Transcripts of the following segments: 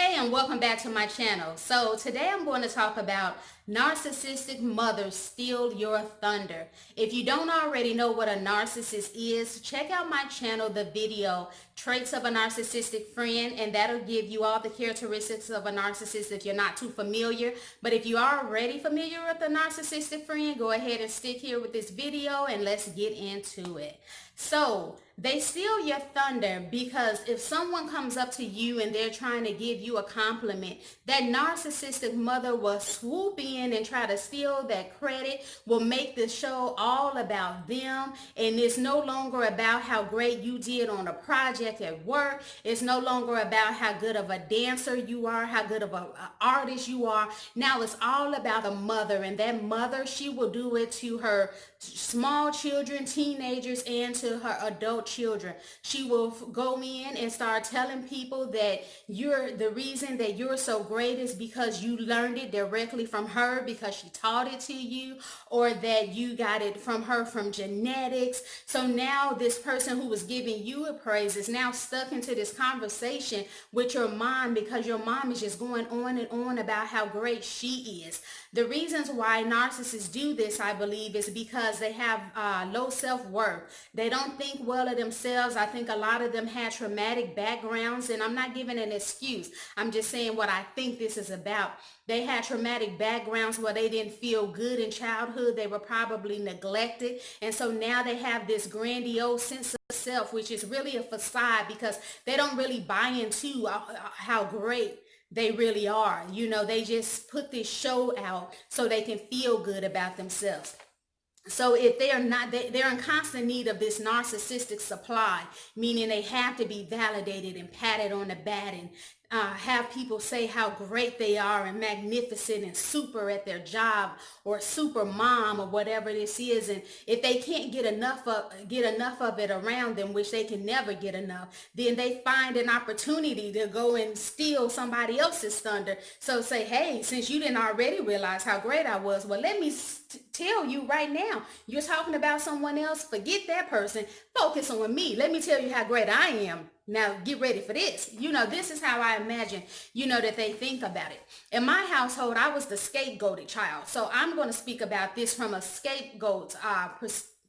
Hey, and welcome back to my channel. So today I'm going to talk about narcissistic mothers steal your thunder. If you don't already know what a narcissist is, check out my channel, the video Traits of a Narcissistic Friend, and that'll give you all the characteristics of a narcissist if you're not too familiar. But if you are already familiar with a narcissistic friend, go ahead and stick here with this video and let's get into it. So they steal your thunder because if someone comes up to you and they're trying to give you a compliment, that narcissistic mother will swoop in and try to steal that credit, will make the show all about them, and it's no longer about how great you did on a project at work. It's no longer about how good of a dancer you are, how good of an artist you are. Now it's all about the mother, and that mother, she will do it to her small children, teenagers, and to her adult children. She will go in and start telling people that the reason that you're so great is because you learned it directly from her, because she taught it to you, or that you got it from her from genetics. So now this person who was giving you a praise is now stuck into this conversation with your mom, because your mom is just going on and on about how great she is. The reasons why narcissists do this, I believe, is because they have low self-worth. They don't think well of themselves. I think a lot of them had traumatic backgrounds, and I'm not giving an excuse. I'm just saying what I think this is about. They had traumatic backgrounds where they didn't feel good in childhood. They were probably neglected. And so now they have this grandiose sense of self, which is really a facade, because they don't really buy into how great they really are. You know, they just put this show out so they can feel good about themselves. So if they are not, they're in constant need of this narcissistic supply, meaning they have to be validated and patted on the back, and have people say how great they are and magnificent and super at their job, or super mom, or whatever this is. And if they can't get enough of it around them, which they can never get enough, then they find an opportunity to go and steal somebody else's thunder. So say, hey, since you didn't already realize how great I was, well, let me tell you right now, you're talking about someone else, forget that person, focus on me. Let me tell you how great I am. Now get ready for this. You know, this is how I imagine, that they think about it. In my household, I was the scapegoated child. So I'm going to speak about this from a scapegoat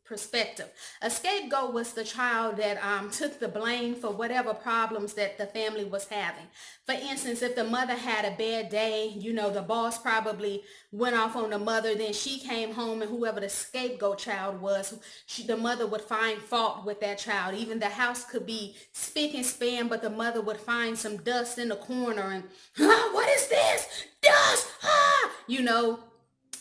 perspective. A scapegoat was the child that took the blame for whatever problems that the family was having. For instance, if the mother had a bad day, the boss probably went off on the mother, then she came home, and whoever the scapegoat child was, the mother would find fault with that child. Even the house could be spick and span, but the mother would find some dust in the corner and, what is this? Dust!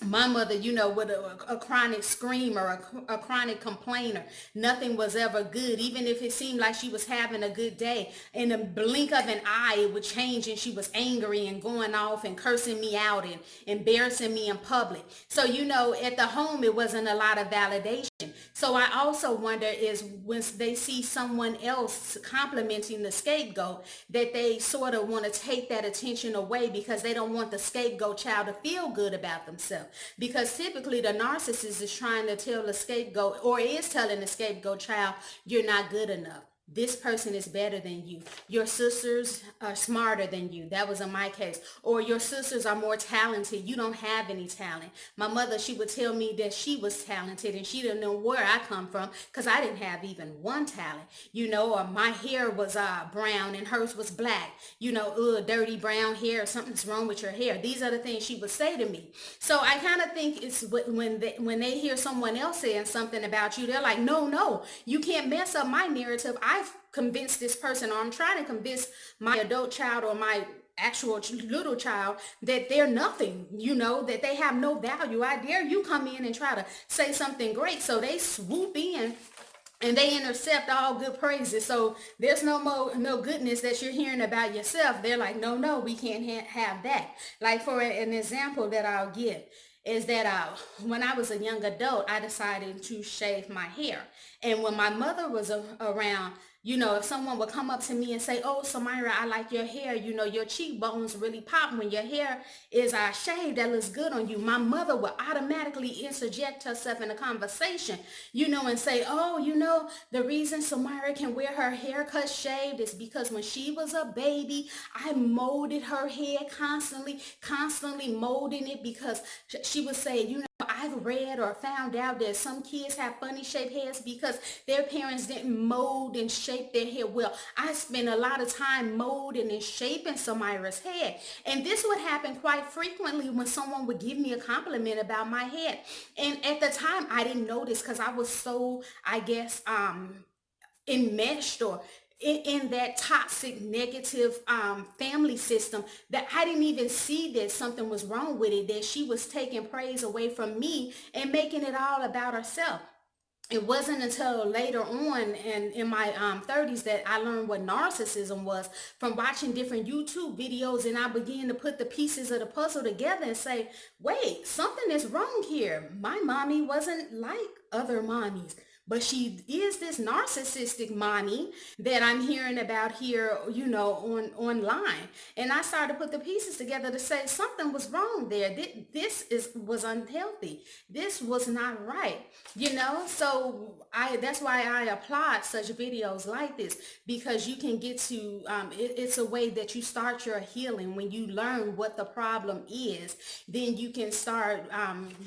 My mother, with a chronic screamer, a chronic complainer. Nothing was ever good. Even if it seemed like she was having a good day, in the blink of an eye, it would change, and she was angry and going off and cursing me out and embarrassing me in public. So, at the home, it wasn't a lot of validation. So I also wonder is when they see someone else complimenting the scapegoat, that they sort of want to take that attention away, because they don't want the scapegoat child to feel good about themselves. Because typically the narcissist is trying to tell the scapegoat, or is telling the scapegoat child, you're not good enough. This person is better than you. Your sisters are smarter than you. That was in my case. Or your sisters are more talented. You don't have any talent. My mother, she would tell me that she was talented, and she didn't know where I come from, because I didn't have even one talent. Or my hair was brown and hers was black. Dirty brown hair, something's wrong with your hair. These are the things she would say to me. So I kind of think it's when they hear someone else saying something about you, they're like, no, you can't mess up my narrative. I've convinced this person, or I'm trying to convince my adult child or my actual little child that they're nothing, that they have no value. I dare you come in and try to say something great. So they swoop in and they intercept all good praises. So there's no goodness that you're hearing about yourself. They're like, no, we can't have that. Like, for an example that I'll give is that when I was a young adult, I decided to shave my hair. And when my mother was around, You know, if someone would come up to me and say, oh, Samyra, I like your hair. You know, your cheekbones really pop when your hair is shaved. That looks good on you. My mother would automatically interject herself in a conversation, you know, and say, oh, you know, the reason Samyra can wear her hair cut shaved is because when she was a baby, I molded her hair constantly molding it, because she would say, you know, I've read or found out that some kids have funny shaped hairs because their parents didn't mold and shape their hair well. I spent a lot of time molding and shaping Samyra's hair. And this would happen quite frequently when someone would give me a compliment about my hair. And at the time, I didn't notice because I was so, I guess, enmeshed or in that toxic negative family system, that I didn't even see that something was wrong with it, that she was taking praise away from me and making it all about herself. It wasn't until later on and in my 30s that I learned what narcissism was from watching different YouTube videos, and I began to put the pieces of the puzzle together and say, wait, something is wrong here. My mommy wasn't like other mommies, but she is this narcissistic mommy that I'm hearing about here, you know, online. And I started to put the pieces together to say something was wrong there. Was unhealthy. This was not right, you know. So that's why I applaud such videos like this, because you can get to it's a way that you start your healing. When you learn what the problem is, then you can start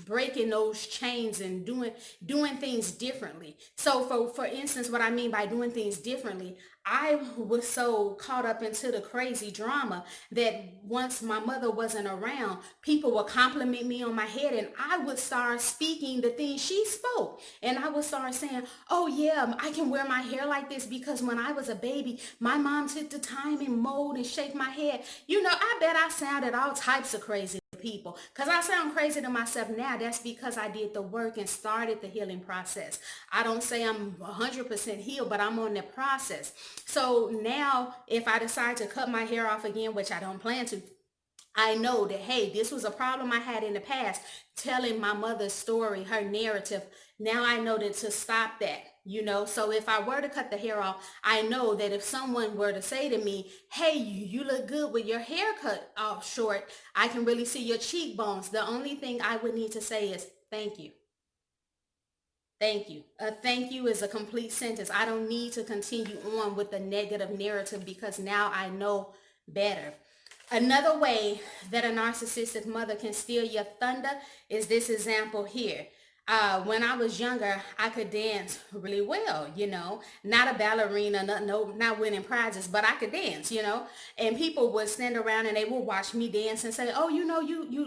breaking those chains and doing things differently. So for instance, what I mean by doing things differently, I was so caught up into the crazy drama that once my mother wasn't around, people would compliment me on my head, and I would start speaking the things she spoke. And I would start saying, oh yeah, I can wear my hair like this because when I was a baby, my mom took the time and mold and shape my hair. You know, I bet I sounded all types of crazy people, because I sound crazy to myself now. That's because I did the work and started the healing process. I don't say I'm 100% healed, but I'm on the process. So now if I decide to cut my hair off again, which I don't plan to, I know that, hey, this was a problem I had in the past, telling my mother's story, her narrative. Now I know that to stop that, you know. So if I were to cut the hair off, I know that if someone were to say to me, hey, you look good with your hair cut off short, I can really see your cheekbones. The only thing I would need to say is thank you. Thank you. A thank you is a complete sentence. I don't need to continue on with the negative narrative because now I know better. Another way that a narcissistic mother can steal your thunder is this example here. When I was younger, I could dance really well, you know, not a ballerina, not winning prizes, but I could dance, you know, and people would stand around and they would watch me dance and say, oh, you know,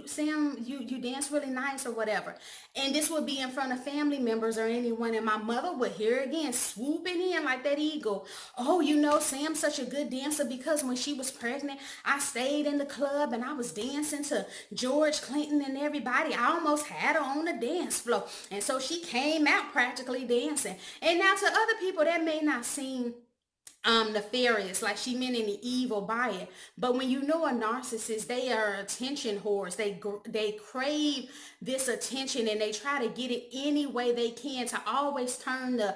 Sam, you dance really nice or whatever. And this would be in front of family members or anyone. And my mother would hear again, swooping in like that eagle. Oh, you know, Sam's such a good dancer because when she was pregnant, I stayed in the club and I was dancing to George Clinton and everybody. I almost had her on the dance floor. And so she came out practically dancing. And now to other people, that may not seem nefarious, like she meant any evil by it. But when you know a narcissist, they are attention whores. They crave this attention and they try to get it any way they can to always turn the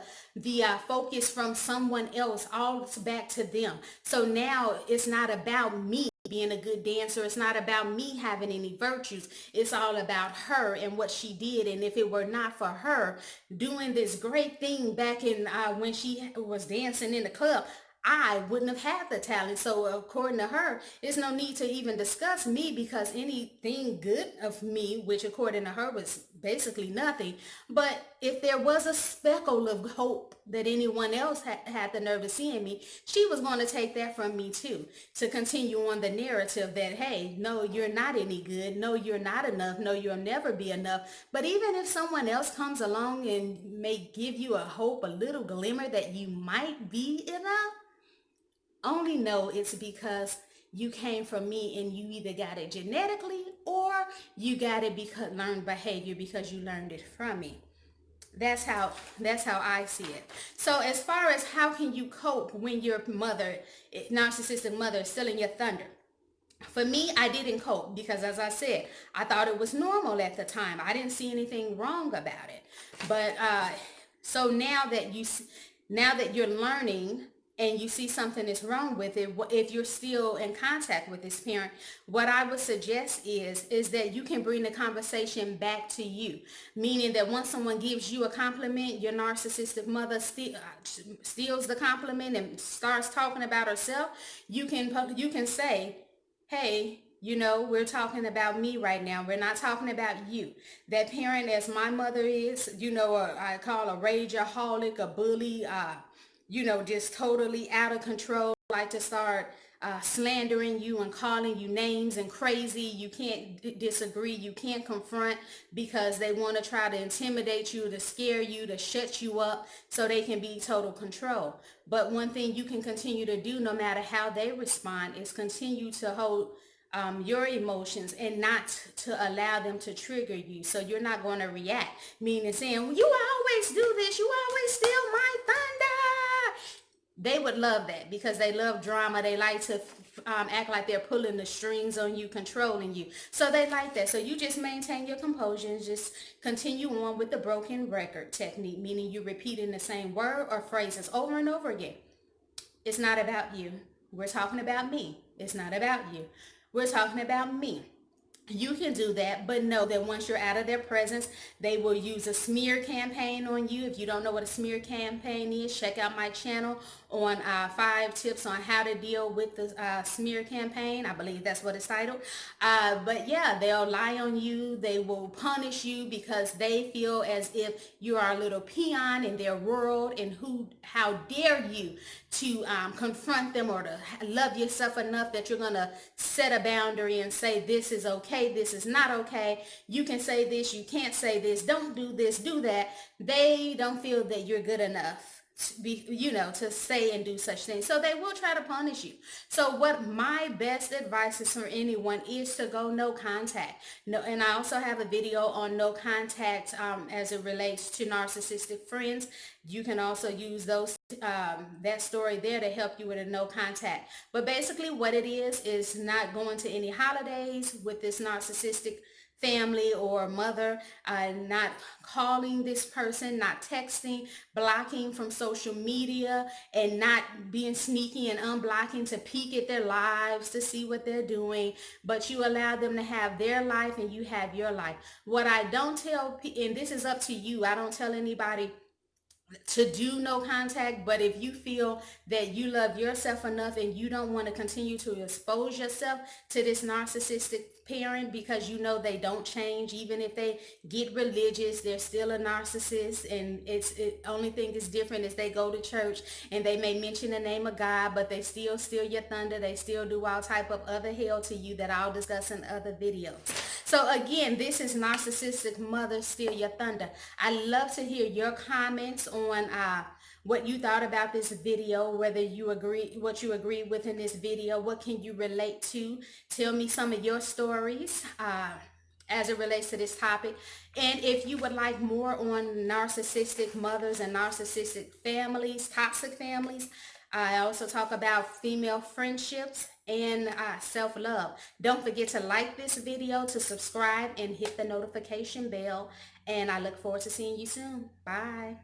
focus from someone else all back to them. So now it's not about me being a good dancer. It's not about me having any virtues. It's all about her and what she did. And if it were not for her doing this great thing back in when she was dancing in the club, I wouldn't have had the talent. So according to her, there's no need to even discuss me because anything good of me, which according to her was basically nothing. But if there was a speckle of hope that anyone else had the nerve to see in me, she was going to take that from me too, to continue on the narrative that, hey, no, you're not any good. No, you're not enough. No, you'll never be enough. But even if someone else comes along and may give you a hope, a little glimmer that you might be enough, only know it's because you came from me and you either got it genetically or you got it because learned behavior because you learned it from me. That's how I see it. So as far as how can you cope when your mother, narcissistic mother, is stealing your thunder? For me, I didn't cope because, as I said, I thought it was normal at the time. I didn't see anything wrong about it. But so now that you're learning and you see something is wrong with it, if you're still in contact with this parent, what I would suggest is that you can bring the conversation back to you. Meaning that once someone gives you a compliment, your narcissistic mother steals the compliment and starts talking about herself, you can say, hey, we're talking about me right now. We're not talking about you. That parent, as my mother is, I call a rageaholic, a bully, just totally out of control, like to start slandering you and calling you names and crazy. You can't disagree. You can't confront because they want to try to intimidate you, to scare you, to shut you up so they can be total control. But one thing you can continue to do, no matter how they respond, is continue to hold your emotions and not to allow them to trigger you. So you're not going to react, meaning saying, well, you always do this. You always steal my thunder. They would love that because they love drama. They like to act like they're pulling the strings on you, controlling you. So they like that. So you just maintain your composure and just continue on with the broken record technique, meaning you're repeating the same word or phrases over and over again. It's not about you. We're talking about me. It's not about you. We're talking about me. You can do that, but know that once you're out of their presence, they will use a smear campaign on you. If you don't know what a smear campaign is, check out my channel on 5 tips on how to deal with the smear campaign. I believe that's what it's titled. But yeah, they'll lie on you. They will punish you because they feel as if you are a little peon in their world, and how dare you to confront them or to love yourself enough that you're going to set a boundary and say, this is okay, this is not okay. You can say this, you can't say this, don't do this, do that. They don't feel that you're good enough to be, to say and do such things. So they will try to punish you. So what my best advice is for anyone is to go no contact. No, and I also have a video on no contact as it relates to narcissistic friends. You can also use those that story there to help you with a no contact. But basically what it is not going to any holidays with this narcissistic family or mother, not calling this person, not texting, blocking from social media, and not being sneaky and unblocking to peek at their lives to see what they're doing. But you allow them to have their life and you have your life. What I don't tell, and this is up to you, I don't tell anybody to do no contact, but if you feel that you love yourself enough and you don't want to continue to expose yourself to this narcissistic parent because you know they don't change, even if they get religious, they're still a narcissist, and only thing is different is they go to church and they may mention the name of God, but they still steal your thunder. They still do all type of other hell to you that I'll discuss in other videos. So again, this is Narcissistic Mothers Steal Your Thunder. I love to hear your comments on what you thought about this video, whether you agree, what you agreed with in this video, what can you relate to. Tell me some of your stories as it relates to this topic. And if you would like more on narcissistic mothers and narcissistic families, toxic families, I also talk about female friendships and self-love. Don't forget to like this video, to subscribe, and hit the notification bell. And I look forward to seeing you soon. Bye.